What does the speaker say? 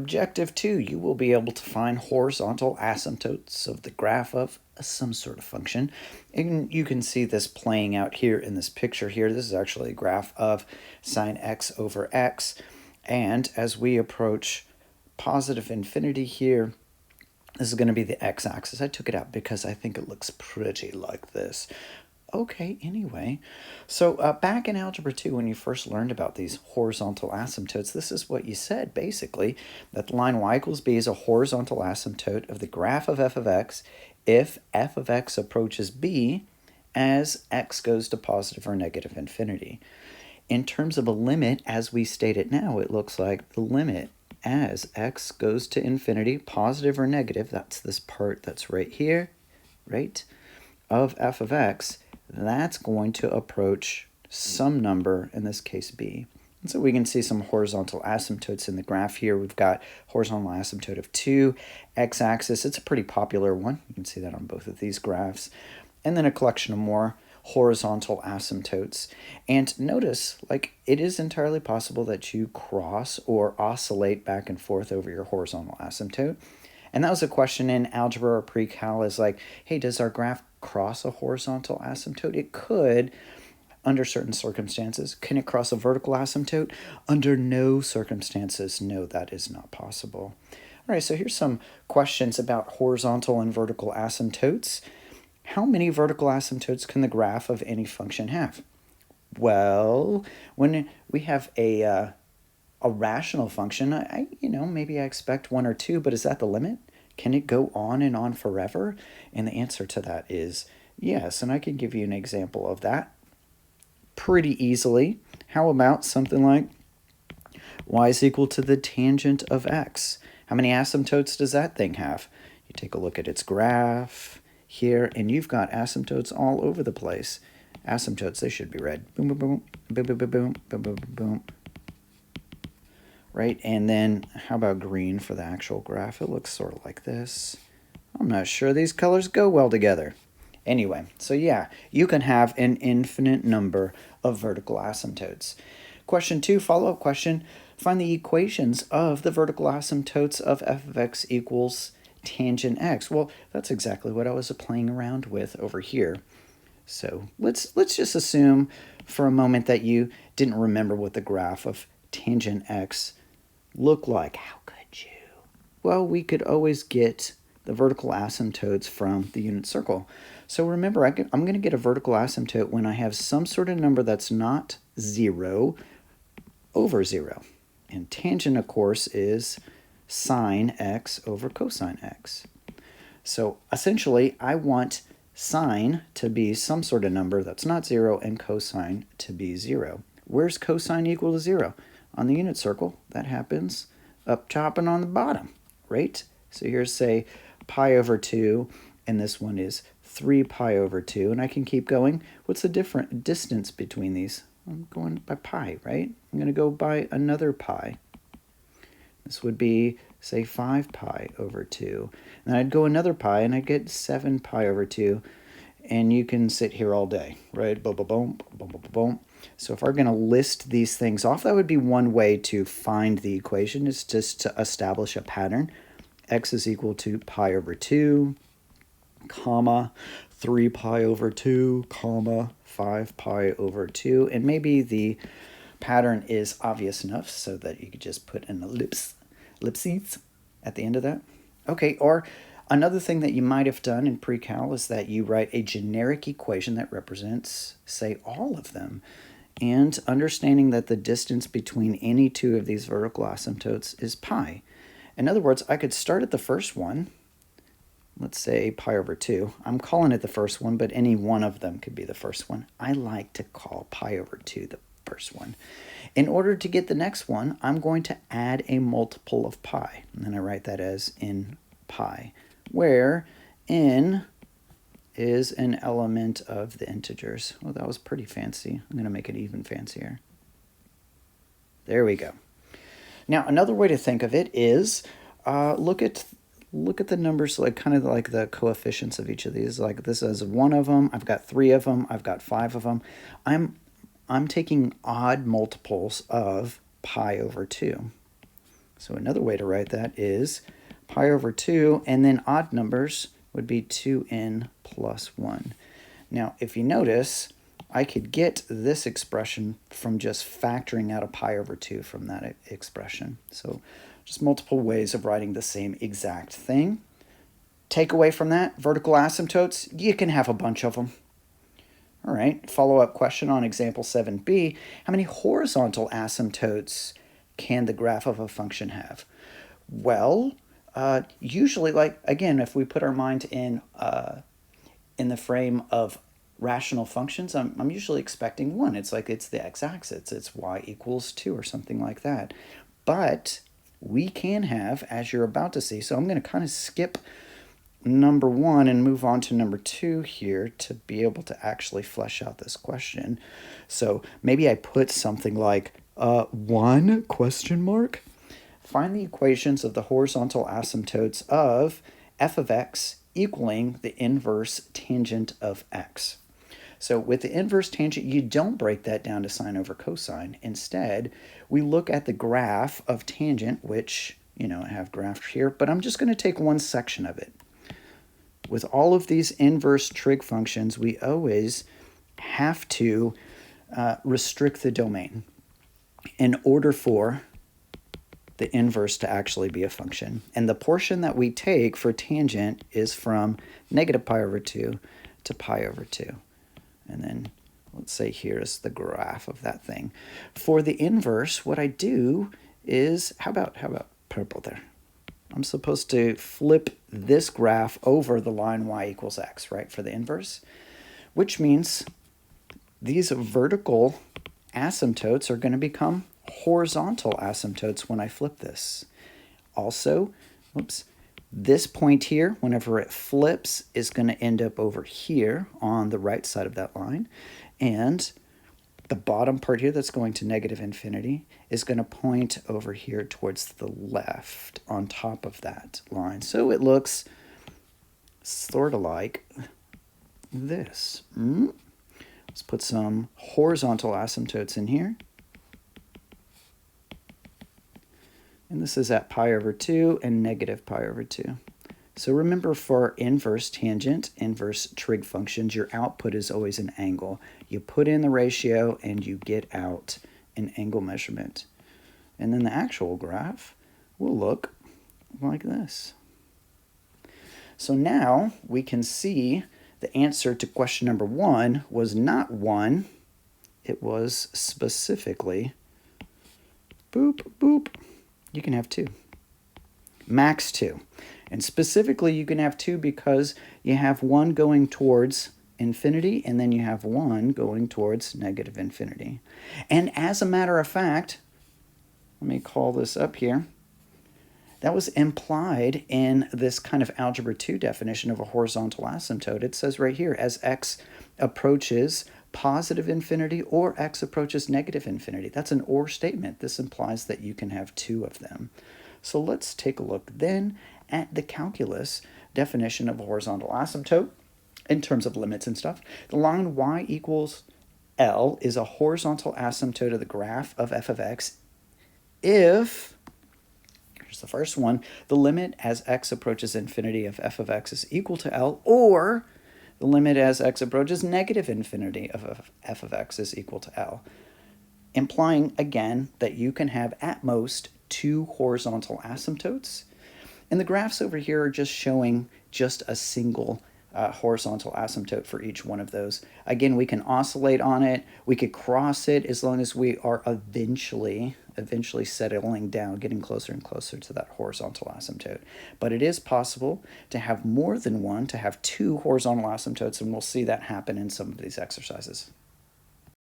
Objective 2, you will be able to find horizontal asymptotes of the graph of some sort of function. And you can see this playing out here in this picture here. This is actually a graph of sine x over x. And as we approach positive infinity here, this is going to be the x-axis. I took it out because I think it looks pretty like this. Okay, anyway, so back in Algebra 2, when you first learned about these horizontal asymptotes, this is what you said, basically, that the line y equals b is a horizontal asymptote of the graph of f of x if f of x approaches b as x goes to positive or negative infinity. In terms of a limit, as we state it now, it looks like the limit as x goes to infinity, positive or negative, that's this part that's right here, right, of f of x, that's going to approach some number, in this case b. And so we can see some horizontal asymptotes in the graph here. We've got horizontal asymptote of 2, x-axis. It's a pretty popular one. You can see that on both of these graphs. And then a collection of more horizontal asymptotes. And notice, like, it is entirely possible that you cross or oscillate back and forth over your horizontal asymptote. And that was a question in algebra or pre-cal, is like, hey, does our graph cross a horizontal asymptote? It could, under certain circumstances. Can it cross a vertical asymptote? Under no circumstances. No, that is not possible. All right, so here's some questions about horizontal and vertical asymptotes. How many vertical asymptotes can the graph of any function have? Well, when we have a rational function, maybe I expect 1 or 2, but is that the limit? Can it go on and on forever? And the answer to that is yes, and I can give you an example of that pretty easily. How about something like y is equal to the tangent of x? How many asymptotes does that thing have? You take a look at its graph here, and you've got asymptotes all over the place. Asymptotes, they should be red. Boom, boom, boom, boom, boom, boom, boom, boom, boom, boom. Right, and then how about green for the actual graph? It looks sort of like this. I'm not sure these colors go well together. Anyway, so yeah, you can have an infinite number of vertical asymptotes. Question 2, follow-up question. Find the equations of the vertical asymptotes of f of x equals tangent x. Well, that's exactly what I was playing around with over here. So let's just assume for a moment that you didn't remember what the graph of tangent x looked like. How could you? Well, we could always get the vertical asymptotes from the unit circle. So remember, I'm going to get a vertical asymptote when I have some sort of number that's not 0 over 0. And tangent, of course, is sine x over cosine x. So essentially, I want sine to be some sort of number that's not 0 and cosine to be 0. Where's cosine equal to 0? On the unit circle, that happens up top and on the bottom, right? So here's, say, pi over 2, and this one is 3 pi over 2, and I can keep going. What's the different distance between these? I'm going by pi, right? I'm going to go by another pi. This would be, say, 5 pi over 2. And I'd go another pi, and I'd get 7 pi over 2. And you can sit here all day, right? Boom, boom, boom, boom, boom, boom. So if we're going to list these things off, that would be one way to find the equation, is just to establish a pattern. X is equal to pi over 2, comma, 3 pi over 2, comma, 5 pi over 2. And maybe the pattern is obvious enough so that you could just put an ellipses at the end of that. Okay, or another thing that you might have done in pre-cal is that you write a generic equation that represents, say, all of them. And understanding that the distance between any two of these vertical asymptotes is pi. In other words, I could start at the first one, let's say pi over 2. I'm calling it the first one, but any one of them could be the first one. I like to call pi over 2 the first one. In order to get the next one, I'm going to add a multiple of pi. And then I write that as in pi, where n is an element of the integers. Well, that was pretty fancy. I'm going to make it even fancier. There we go. Now, another way to think of it is look at the numbers, like kind of like the coefficients of each of these. Like this is one of them. I've got 3 of them. I've got 5 of them. I'm taking odd multiples of pi over 2. So another way to write that is pi over 2, and then odd numbers would be 2n plus 1. Now, if you notice, I could get this expression from just factoring out a pi over 2 from that expression. So just multiple ways of writing the same exact thing. Takeaway from that, vertical asymptotes, you can have a bunch of them. All right, follow-up question on example 7b. How many horizontal asymptotes can the graph of a function have? Well, usually, like, again, if we put our mind in the frame of rational functions, I'm usually expecting 1. It's like it's the x-axis. It's y equals 2 or something like that. But we can have, as you're about to see, so I'm going to kind of skip number 1 and move on to number 2 here to be able to actually flesh out this question. So maybe I put something like 1 question mark. Find the equations of the horizontal asymptotes of f of x equaling the inverse tangent of x. So with the inverse tangent, you don't break that down to sine over cosine. Instead, we look at the graph of tangent, which, I have graphed here, but I'm just going to take one section of it. With all of these inverse trig functions, we always have to restrict the domain in order for the inverse to actually be a function. And the portion that we take for tangent is from negative pi over 2 to pi over 2. And then let's say here's the graph of that thing. For the inverse, what I do is, how about purple there? I'm supposed to flip this graph over the line y equals x, right, for the inverse, which means these vertical asymptotes are going to become horizontal asymptotes when I flip this. Also, this point here, whenever it flips, is going to end up over here on the right side of that line. And the bottom part here that's going to negative infinity is going to point over here towards the left on top of that line. So it looks sort of like this. Let's put some horizontal asymptotes in here. And this is at pi over 2 and negative pi over 2. So remember, for inverse tangent, inverse trig functions, your output is always an angle. You put in the ratio and you get out an angle measurement. And then the actual graph will look like this. So now we can see the answer to question number 1 was not 1. It was specifically, boop, boop, you can have 2. Max 2. And specifically, you can have 2 because you have 1 going towards infinity, and then you have 1 going towards negative infinity. And as a matter of fact, let me call this up here, that was implied in this kind of algebra 2 definition of a horizontal asymptote. It says right here, as x approaches positive infinity or x approaches negative infinity. That's an or statement. This implies that you can have 2 of them. So let's take a look then at the calculus definition of a horizontal asymptote in terms of limits and stuff. The line y equals L is a horizontal asymptote of the graph of f of x if, here's the first one, the limit as x approaches infinity of f of x is equal to L, or the limit as x approaches negative infinity of f of x is equal to L, implying, again, that you can have at most 2 horizontal asymptotes. And the graphs over here are just showing just a single horizontal asymptote for each one of those. Again, we can oscillate on it. We could cross it as long as we are eventually settling down, getting closer and closer to that horizontal asymptote. But it is possible to have more than one, to have 2 horizontal asymptotes, and we'll see that happen in some of these exercises.